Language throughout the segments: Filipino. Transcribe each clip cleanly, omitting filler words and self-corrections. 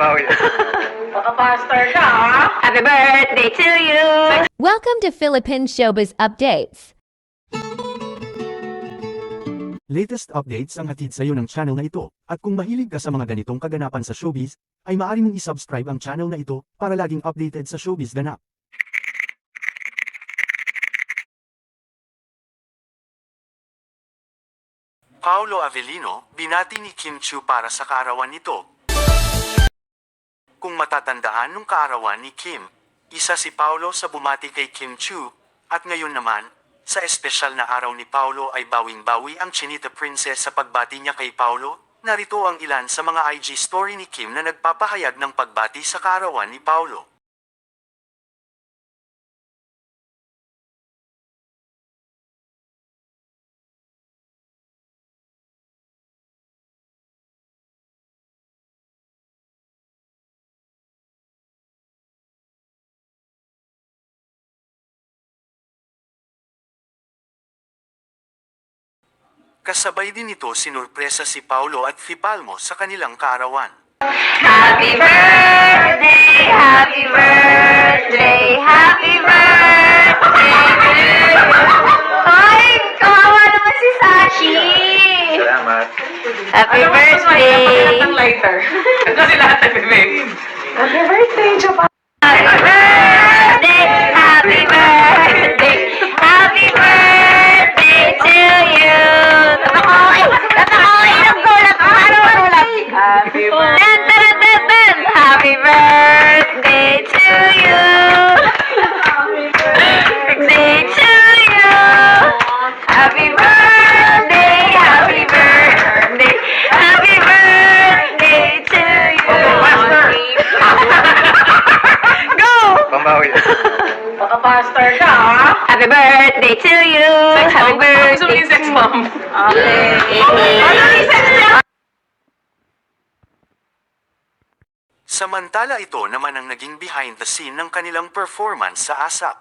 Pambawi. Baka pastor ka, ha? Happy birthday to you! Welcome to Philippine Showbiz Updates. Latest updates ang hatid sa iyo ng channel na ito, at kung mahilig ka sa mga ganitong kaganapan sa showbiz, ay maaari mong isubscribe ang channel na ito para laging updated sa showbiz ganap. Paolo Avellino, binati ni Kim Chiu para sa kaarawan nito. Kung matatandaan nung kaarawan ni Kim, isa si Paolo sa bumati kay Kim Chiu, at ngayon naman, sa espesyal na araw ni Paolo ay bawing-bawi ang Chinita Princess sa pagbati niya kay Paolo. Narito ang ilan sa mga IG story ni Kim na nagpapahayag ng pagbati sa kaarawan ni Paolo. Kasabay din nito sinurpresa si Paolo at Fipalmo sa kanilang kaarawan. Happy birthday! Happy birthday! Happy birthday to you! Ay, kawawa naman si Sashi! Salamat. Happy Pakilak birthday! ng lighter. Kasi lahat nag-baby. Happy birthday, Chapa. Happy birthday! Happy birthday! Happy birthday to you! Tatakoy ng gulat! Ano ang gulat? Happy birthday. Dun, dun, dun, dun. Happy birthday to you! Birthday to you! Happy birthday! Happy birthday! Happy birthday to you! Go! Pambawi. Baka pastor ka, ha? Happy birthday to you! Happy Gusto mo birthday yung sex bomb? Okay. Samantala ito naman ang naging behind the scene ng kanilang performance sa ASAP.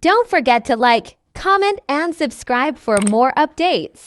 Don't forget to like, comment, and subscribe for more updates.